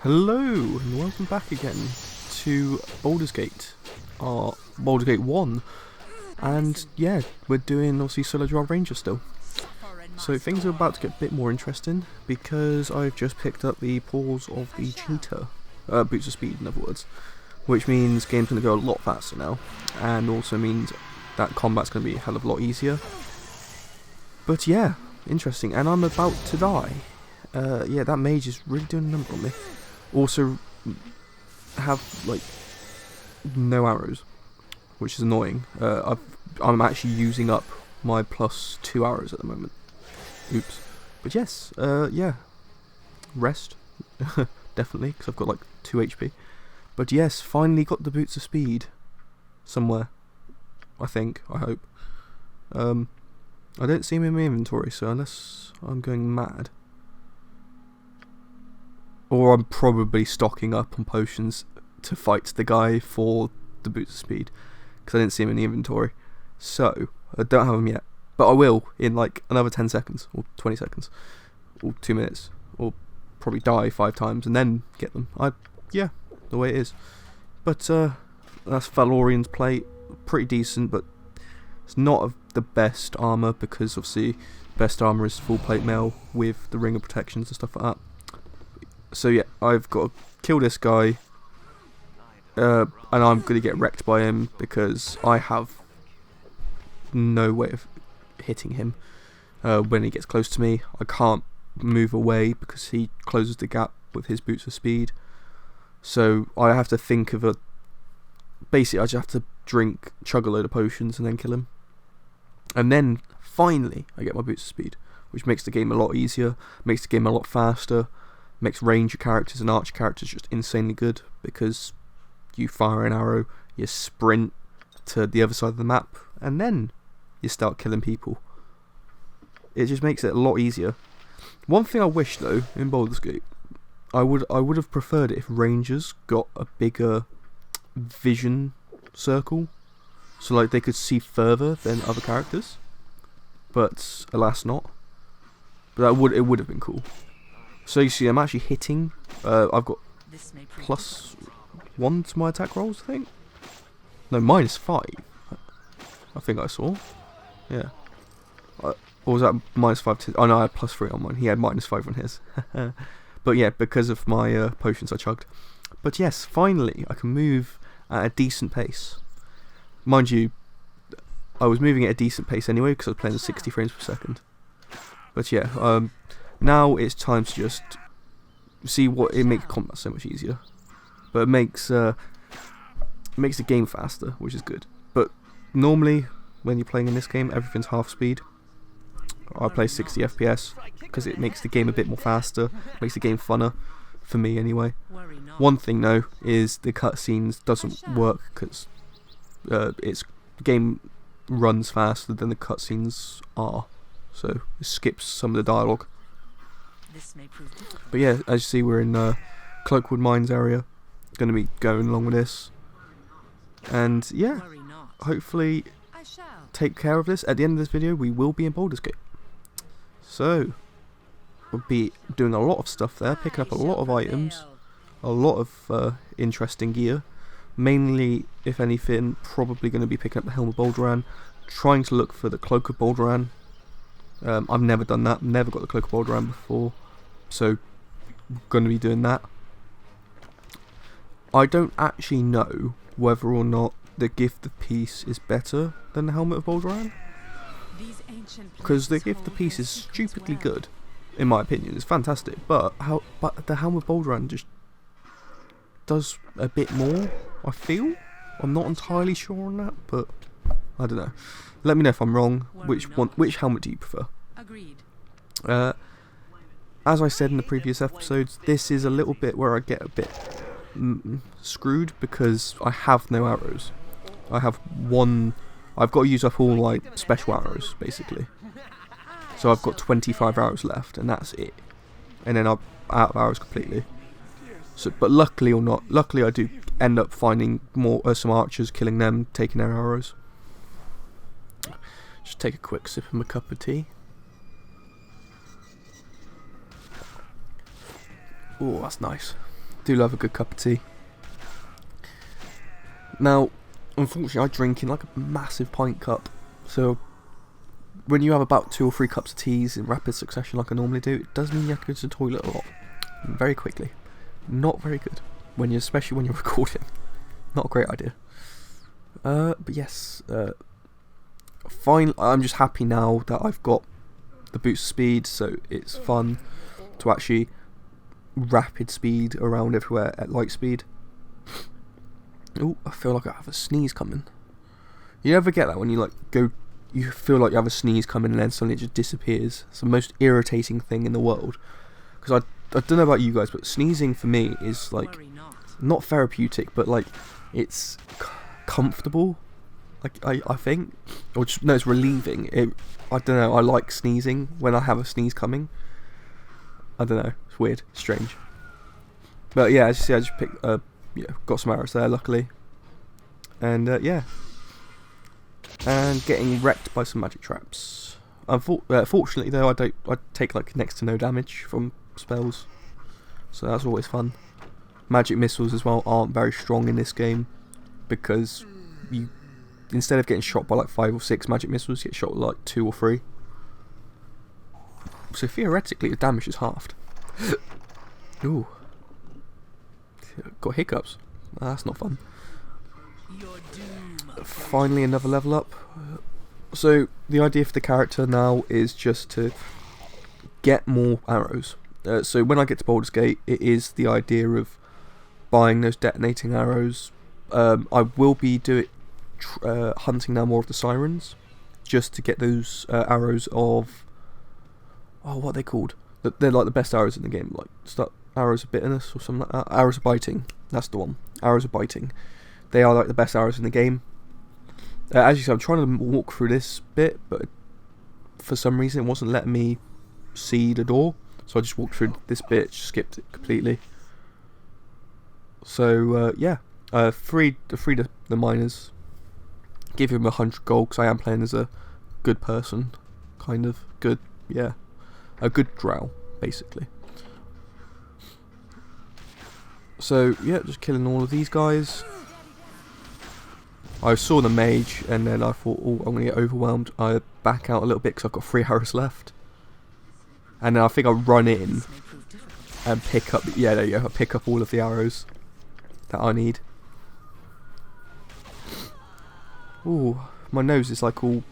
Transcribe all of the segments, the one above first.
Hello and welcome back again to Baldur's Gate, our Baldur's Gate 1, and yeah, we're doing obviously Solo Drow Ranger still. So things are about to get a bit more interesting because I've just picked up the paws of the cheetah, boots of speed in other words, which means game's going to go a lot faster now, and also means that combat's going to be a hell of a lot easier. But yeah, interesting, and I'm about to die. Yeah, that mage is really doing a number on me. Also have like no arrows, which is annoying. I'm actually using up my +2 arrows at the moment. Oops. But yes, yeah, rest definitely, because I've got like 2 HP. But yes, finally got the boots of speed somewhere. I think, I hope. I don't see them in my inventory, so unless I'm going mad. Or I'm probably stocking up on potions to fight the guy for the boots of speed, because I didn't see him in the inventory. So, I don't have them yet. But I will in like another 10 seconds, or 20 seconds, or 2 minutes, or probably die 5 times and then get them. Yeah, the way it is. But that's Valorian's plate, pretty decent, but it's not of the best armour, because obviously best armour is full plate mail with the ring of protections and stuff like that. So yeah, I've got to kill this guy, and I'm going to get wrecked by him because I have no way of hitting him when he gets close to me. I can't move away because he closes the gap with his boots of speed. So I have to think of a... Basically, I just have to chug a load of potions and then kill him. And then, finally, I get my boots of speed, which makes the game a lot easier, makes the game a lot faster, makes ranger characters and archer characters just insanely good, because you fire an arrow, you sprint to the other side of the map, and then you start killing people. It just makes it a lot easier. One thing I wish though in Baldur's Gate, I would have preferred it if rangers got a bigger vision circle, so like they could see further than other characters. But alas not. But it would have been cool. So you see, I'm actually hitting. I've got +1 to my attack rolls, I think. No, -5. I think I saw. Yeah. Or was that -5 to... Oh no, I had +3 on mine. He had -5 on his. But yeah, because of my potions I chugged. But yes, finally, I can move at a decent pace. Mind you, I was moving at a decent pace anyway, because I was playing at 60 frames per second. But yeah, now it's time to just see what... It makes combat so much easier. But it makes the game faster, which is good. But normally, when you're playing in this game, everything's half speed. I play 60 FPS because it makes the game a bit more faster, makes the game funner, for me anyway. One thing though is the cutscenes doesn't work because the game runs faster than the cutscenes are, so it skips some of the dialogue. But yeah, as you see, we're in Cloakwood Mines area. Going to be going along with this, and yeah, hopefully take care of this. At the end of this video, we will be in Baldur's Gate, so we'll be doing a lot of stuff there, picking up a lot of items, a lot of interesting gear. Mainly, if anything, probably going to be picking up the Helm of Baldur, trying to look for the Cloak of Baldur. I've never done that, never got the Cloak of Baldur before, so going to be doing that. I don't actually know whether or not the Gift of Peace is better than the Helmet of Baldur, because the Gift of Peace is stupidly good, in my opinion. It's fantastic, but the Helm of Baldur just does a bit more, I feel. I'm not entirely sure on that, but I don't know. Let me know if I'm wrong. Which helmet do you prefer? Agreed. As I said in the previous episodes, this is a little bit where I get a bit screwed because I have no arrows. I have one. I've got to use up all my special arrows basically. So I've got 25 arrows left, and that's it. And then I'm out of arrows completely. So, but luckily or not, luckily I do end up finding some archers, killing them, taking their arrows. Just take a quick sip of my cup of tea. Oh, that's nice. Do love a good cup of tea. Now, unfortunately, I drink in like a massive pint cup, so when you have about 2 or 3 cups of teas in rapid succession like I normally do, it does mean you have to go to the toilet a lot, very quickly. Not very good, especially when you're recording. Not a great idea. But yes, fine. I'm just happy now that I've got the boost of speed, so it's fun to actually rapid speed around everywhere at light speed. Oh, I feel like I have a sneeze coming. You ever get that when you like go, you feel like you have a sneeze coming and then suddenly it just disappears? It's the most irritating thing in the world. Because I don't know about you guys, but sneezing for me is like not therapeutic, but like it's comfortable. Like I think, or just no, it's relieving. I don't know. I like sneezing when I have a sneeze coming. I don't know. It's weird, strange. But yeah, as you see, I just picked got some arrows there, luckily. And yeah. And getting wrecked by some magic traps. Fortunately though, I take like next to no damage from spells. So that's always fun. Magic missiles as well aren't very strong in this game, because you, instead of getting shot by like 5 or 6 magic missiles, you get shot with like 2 or 3. So theoretically the damage is halved. Ooh. Got hiccups. That's not fun. Finally another level up. So the idea for the character now is just to get more arrows. So when I get to Baldur's Gate, it is the idea of buying those detonating arrows. I will be hunting now more of the sirens, just to get those arrows of, what are they called? They're like the best arrows in the game, like arrows of bitterness or something like that. Arrows of biting, that's the one. Arrows of biting. They are like the best arrows in the game. As you see, I'm trying to walk through this bit, but for some reason it wasn't letting me see the door, so I just walked through this bit, skipped it completely. So yeah, freed the miners, give him 100 gold, because I am playing as a good person, kind of good, yeah, a good drow basically. So yeah, just killing all of these guys. I saw the mage and then I thought, oh, I'm going to get overwhelmed. I back out a little bit because I've got 3 arrows left. And then I think I run in and pick up, yeah, there you go, I pick up all of the arrows that I need. Ooh, my nose is like all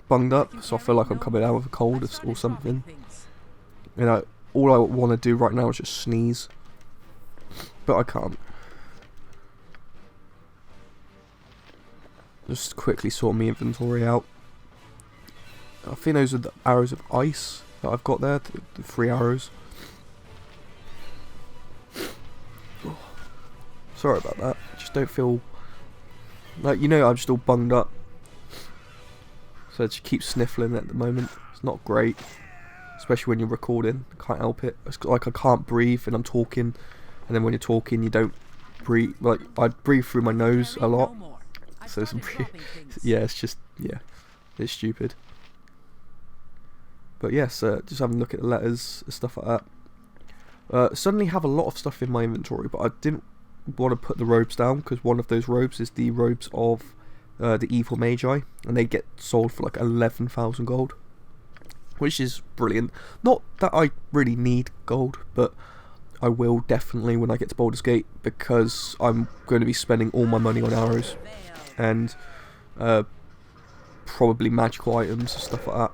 bunged up, so I feel like I'm coming out with a cold or something. And all I want to do right now is just sneeze. But I can't. Just quickly sort my inventory out. I think those are the arrows of ice that I've got there, the 3 arrows. Oh, sorry about that. I just don't feel like, I'm just all bunged up. So I just keep sniffling at the moment. It's not great, especially when you're recording. I can't help it. It's like I can't breathe and I'm talking, and then when you're talking you don't breathe. Like I breathe through my nose a lot. So it's yeah, it's just, yeah, it's stupid. But yes, just having a look at the letters and stuff like that. Suddenly have a lot of stuff in my inventory, but I didn't want to put the robes down, because one of those robes is the robes of the evil magi, and they get sold for like 11,000 gold, which is brilliant. Not that I really need gold, but I will definitely when I get to Baldur's Gate, because I'm going to be spending all my money on arrows and probably magical items and stuff like that.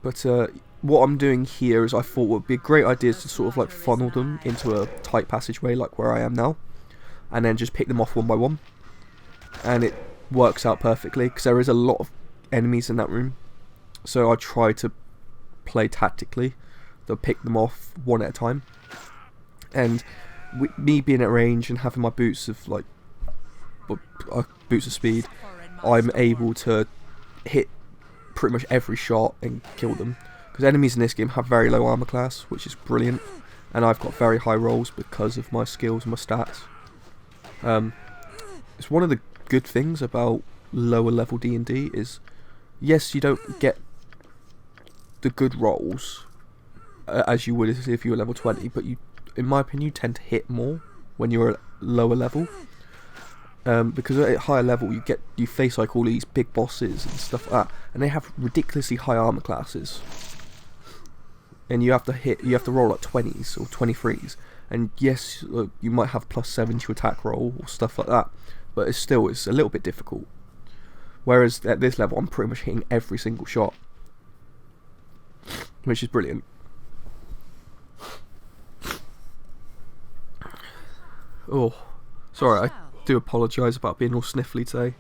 But what I'm doing here is I thought would be a great idea is to sort of like funnel them into a tight passageway like where I am now, and then just pick them off one by one, and it works out perfectly because there is a lot of enemies in that room. So I try to play tactically, to pick them off one at a time, and with me being at range and having my boots of like boots of speed, I'm able to hit pretty much every shot and kill them, because enemies in this game have very low armor class, which is brilliant, and I've got very high rolls because of my skills and my stats. It's one of the good things about lower level D&D is, yes, you don't get the good rolls as you would if you were level 20, but you in my opinion, you tend to hit more when you're at lower level. Because at higher level you face like all these big bosses and stuff like that, and they have ridiculously high armor classes, and you have to roll like 20s or 23s, and yes, you might have +7 to attack roll or stuff like that, but it's a little bit difficult. Whereas at this level I'm pretty much hitting every single shot, which is brilliant. Oh, sorry, I do apologise about being all sniffly today.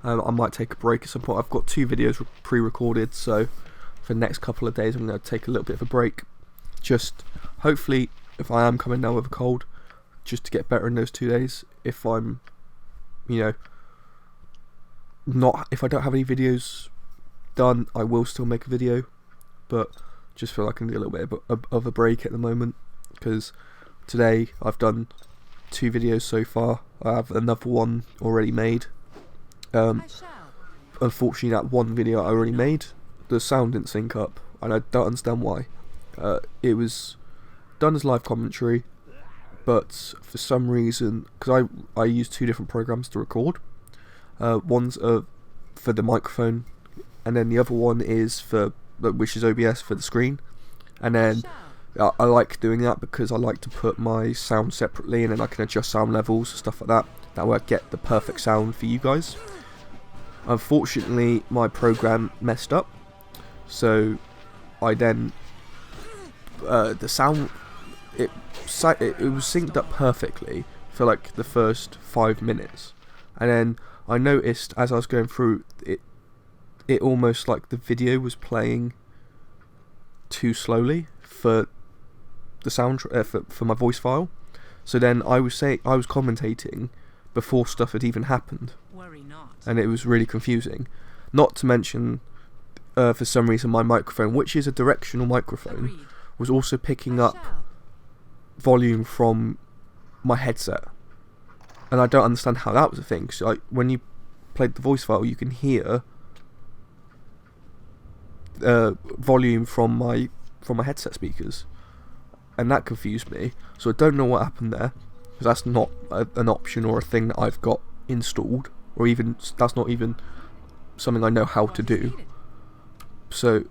I might take a break at some point. I've got 2 videos pre-recorded, so for the next couple of days I'm going to take a little bit of a break. Just, hopefully, if I am coming down with a cold, just to get better in those 2 days. If I'm, if I don't have any videos done, I will still make a video, but just feel like I need a little bit of a break at the moment, because today I've done 2 videos so far. I have another one already made. Unfortunately, that one video I already made, the sound didn't sync up, and I don't understand why. It was done as live commentary, but for some reason, because I use 2 different programs to record. One's for the microphone, and then the other one is which is OBS for the screen, and then I like doing that because I like to put my sound separately, and then I can adjust sound levels and stuff like that. That way I get the perfect sound for you guys. Unfortunately, my program messed up, so I then the sound it was synced up perfectly for like the first 5 minutes, and then I noticed as I was going through it almost like the video was playing too slowly for the sound for my voice file. So then I was commentating before stuff had even happened, and it was really confusing. Not to mention, for some reason, my microphone, which is a directional microphone, was also picking up volume from my headset, and I don't understand how that was a thing. So when you played the voice file, you can hear volume from my headset speakers, and that confused me. So I don't know what happened there, because that's not an option or a thing that I've got installed, or even that's not even something I know how to do. So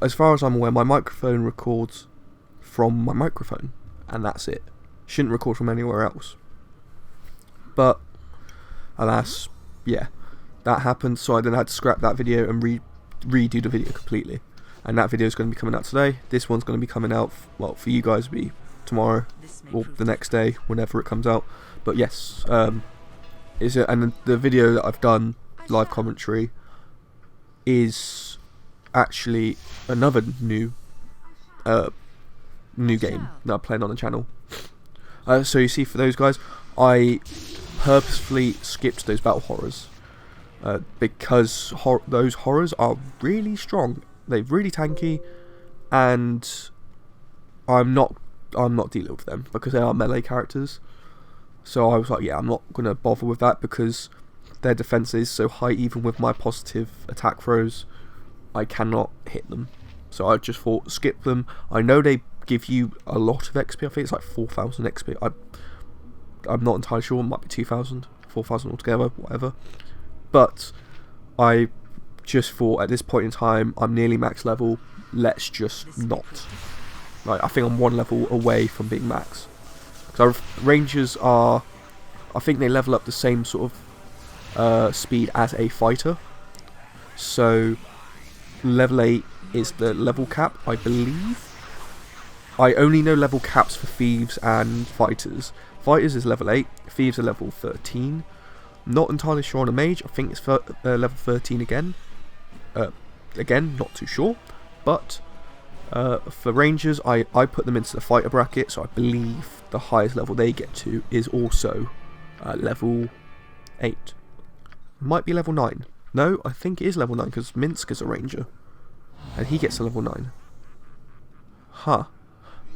as far as I'm aware, my microphone records from my microphone, and that's it. Shouldn't record from anywhere else. But alas, yeah, that happened. So I then had to scrap that video and redo the video completely. And that video is going to be coming out today. This one's going to be coming out, well, for you guys, be tomorrow or the next day, whenever it comes out. But yes, and the video that I've done, live commentary, is actually another new game that I'm playing on the channel. So you see, for those guys, I purposefully skipped those battle horrors, because those horrors are really strong. They're really tanky, and I'm not dealing with them because they are melee characters. So I was like, yeah, I'm not gonna bother with that because their defense is so high. Even with my positive attack throws, I cannot hit them. So I just thought, skip them. I know they give you a lot of XP. I think it's like 4,000 XP. I'm not entirely sure. It might be 2,000, 4,000 altogether, whatever. But I just thought, at this point in time, I'm nearly max level. Let's just not. Like, I think I'm 1 level away from being max. Because rangers are, I think they level up the same sort of speed as a fighter. So level 8 is the level cap, I believe. I only know level caps for thieves and fighters. Fighters is level 8, thieves are level 13. Not entirely sure on a mage. I think it's level 13 again. Again, not too sure. But for rangers, I put them into the fighter bracket, so I believe the highest level they get to is also level 8. Might be level 9. No, I think it is level 9 because Minsk is a ranger, and he gets to level 9. Huh.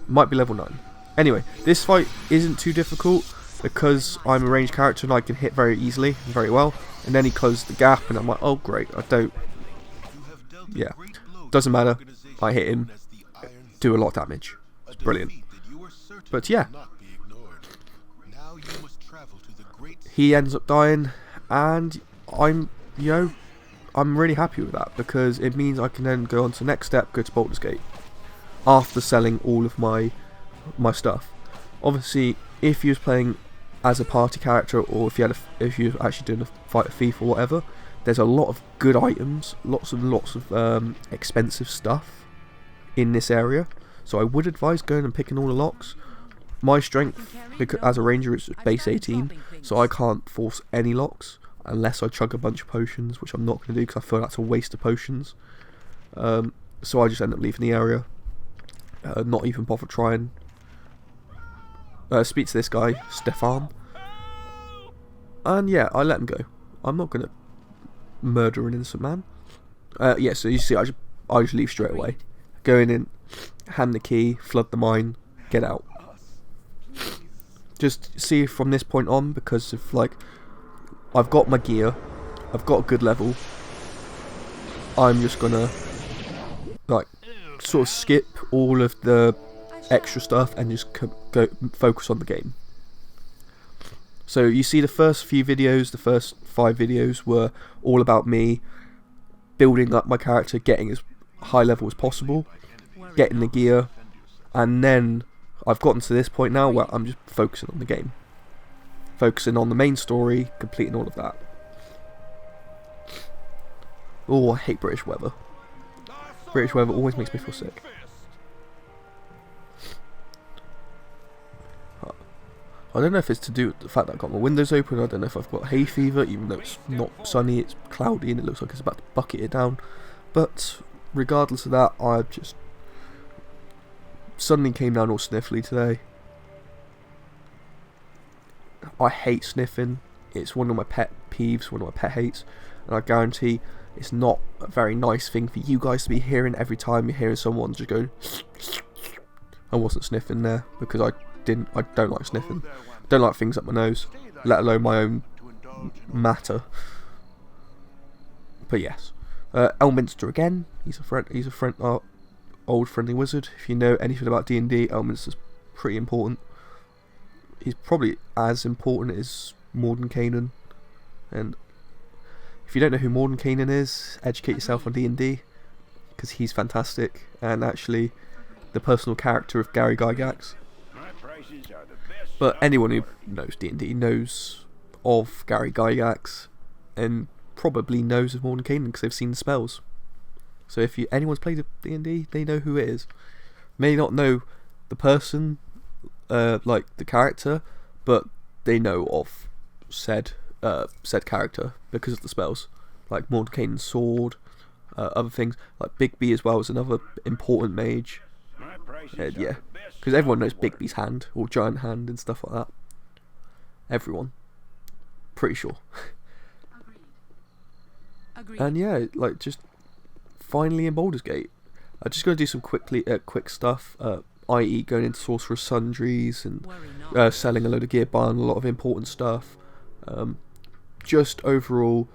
Might be level 9. Anyway, this fight isn't too difficult because I'm a ranged character and I can hit very easily and very well. And then he closed the gap, and I'm like, oh great, I don't. Yeah, doesn't matter. I hit him, do a lot of damage. It's brilliant. But yeah, he ends up dying, and I'm really happy with that, because it means I can then go on to the next step, go to Baldur's Gate, after selling all of my stuff. Obviously, if you was playing as a party character, or if you're actually doing a fight of thief or whatever, there's a lot of good items, lots of expensive stuff in this area. So I would advise going and picking all the locks. My strength, because as a ranger, is base 18, so I can't force any locks unless I chug a bunch of potions, which I'm not going to do because I feel that's a waste of potions. So I just end up leaving the area, not even bother trying. Speak to this guy, Stefan, and yeah, I let him go. I'm not going to murder an innocent man. Yeah, so you see, I just leave straight away. Go in, hand the key, flood the mine, get out. Just see from this point on, because of I've got my gear, I've got a good level, I'm just gonna sort of skip all of the extra stuff and just go focus on the game. So you see the first few videos, the first 5 videos were all about me building up my character, getting as high level as possible, getting the gear, and then I've gotten to this point now where I'm just focusing on the game. Focusing on the main story, completing all of that. Oh, I hate British weather. British weather always makes me feel sick. I don't know if it's to do with the fact that I've got my windows open, I don't know if I've got hay fever, even though it's not sunny, it's cloudy and it looks like it's about to bucket it down. But regardless of that, I just suddenly came down all sniffly today. I hate sniffing. It's one of my pet peeves, one of my pet hates, and I guarantee it's not a very nice thing for you guys to be hearing every time you're hearing someone just going. I wasn't sniffing there because I don't like sniffing. Don't like things up my nose, let alone my own matter. But yes, Elminster again. He's a friend, old friendly wizard. If you know anything about D&D, Elminster's pretty important. He's probably as important as Mordenkainen. And if you don't know who Mordenkainen is, educate yourself on D&D, because he's fantastic, and actually the personal character of Gary Gygax. But anyone who knows D&D knows of Gary Gygax, and probably knows of Mordenkainen because they've seen the spells. So if anyone's played D&D, they know who it is. May not know the person, like the character, but they know of said character because of the spells, like Mordenkainen's sword, other things like Bigby as well is another important mage. Yeah, because everyone knows Bigby's hand or giant hand and stuff like that. Everyone, pretty sure. Agreed. And yeah, just finally in Baldur's Gate. I'm just going to do some quick stuff, i.e. going into Sorcerer's Sundries and selling a load of gear, buying a lot of important stuff. Just overall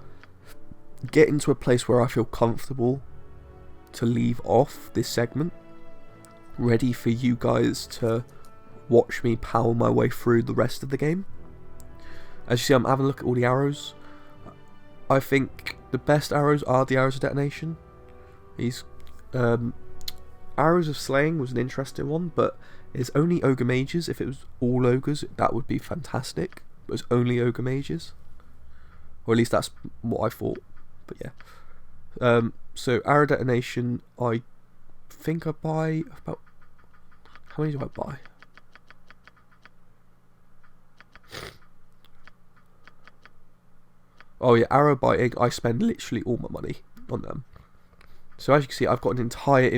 getting to a place where I feel comfortable to leave off this segment, ready for you guys to watch me power my way through the rest of the game. As you see, I'm having a look at all the arrows. I think the best arrows are the arrows of detonation. These arrows of slaying was an interesting one, but it's only ogre mages. If it was all ogres, that would be fantastic. But it's only ogre mages, or at least that's what I thought. But yeah, so arrow detonation, I think I buy about, how many do I buy? Oh yeah, arrow biting, I spend literally all my money on them. So as you can see, I've got an entire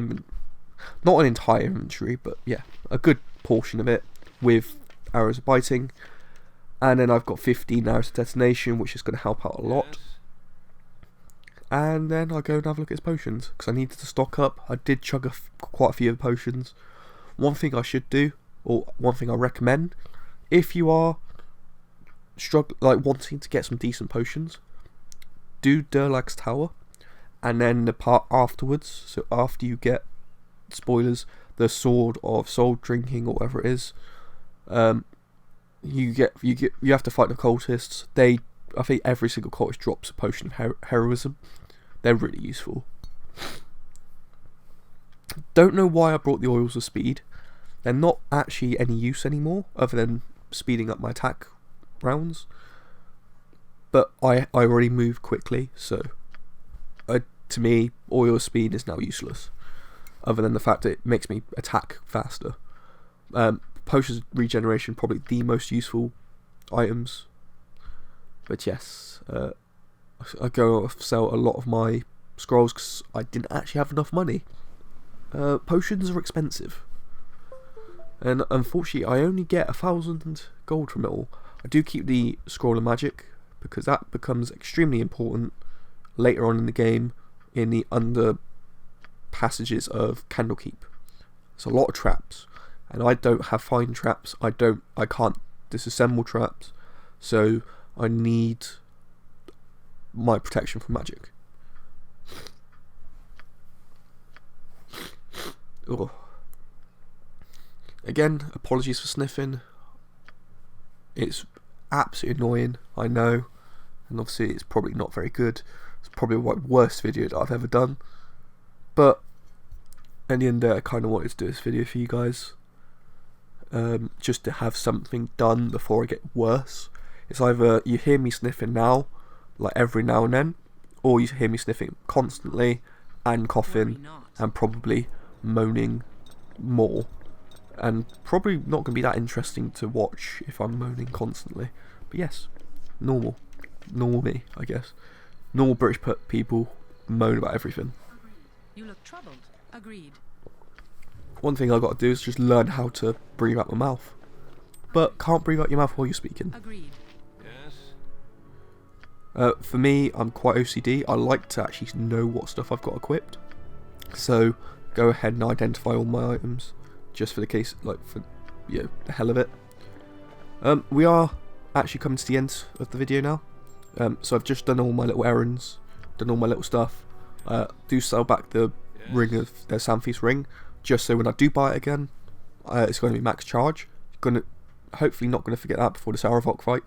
not an entire inventory, but yeah, a good portion of it with arrows of biting. And then I've got 15 arrows of detonation, which is going to help out a lot. And then I'll go and have a look at his potions, because I needed to stock up. I did chug quite a few of the potions. One thing I should do, or one thing I recommend, if you are wanting to get some decent potions, do Durlag's Tower, and then the part afterwards, so after you get, spoilers, the Sword of Soul Drinking or whatever it is, You have to fight the cultists. I think every single cultist drops a potion of heroism. They're really useful. Don't know why I brought the oils of speed. They're not actually any use anymore, other than speeding up my attack rounds. But I already move quickly, so to me, oil of speed is now useless. Other than the fact that it makes me attack faster. Potions of regeneration, probably the most useful items. But yes, I go sell a lot of my scrolls because I didn't actually have enough money. Potions are expensive, and unfortunately I only get 1,000 gold from it all. I do keep the scroll of magic because that becomes extremely important later on in the game in the under passages of Candlekeep. There's a lot of traps, and I don't have fine traps. I can't disassemble traps, so I need my protection from magic. Ugh. Again, apologies for sniffing. It's absolutely annoying, I know, and obviously it's probably not very good. It's probably the worst video that I've ever done. But in the end, I kind of wanted to do this video for you guys, just to have something done before I get worse. It's either you hear me sniffing now, like every now and then, or you hear me sniffing constantly and coughing and probably moaning more, and probably not going to be that interesting to watch if I'm moaning constantly. But yes, normal me, I guess. Normal British people moan about everything. You look troubled. Agreed. One thing I got to do is just learn how to breathe out my mouth, but can't breathe out your mouth while you're speaking. Agreed. Yes. For me, I'm quite OCD. I like to actually know what stuff I've got equipped, so go ahead and identify all my items, just for the case, like for the hell of it. We are actually coming to the end of the video now. So I've just done all my little errands, done all my little stuff. Do sell back the ring of the Sanfeast ring, just so when I do buy it again, it's going to be max charge. Hopefully not going to forget that before the Sauravok fight.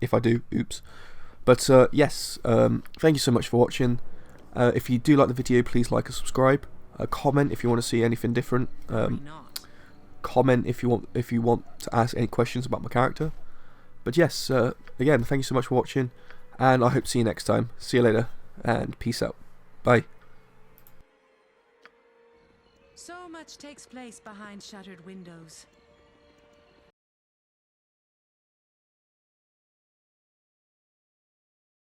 If I do, oops. But yes, thank you so much for watching. If you do like the video, please like and subscribe. Comment if you want to see anything different. Comment if you want to ask any questions about my character. But yes, again, thank you so much for watching, and I hope to see you next time. See you later, and peace out. Bye. So much takes place behind shuttered windows.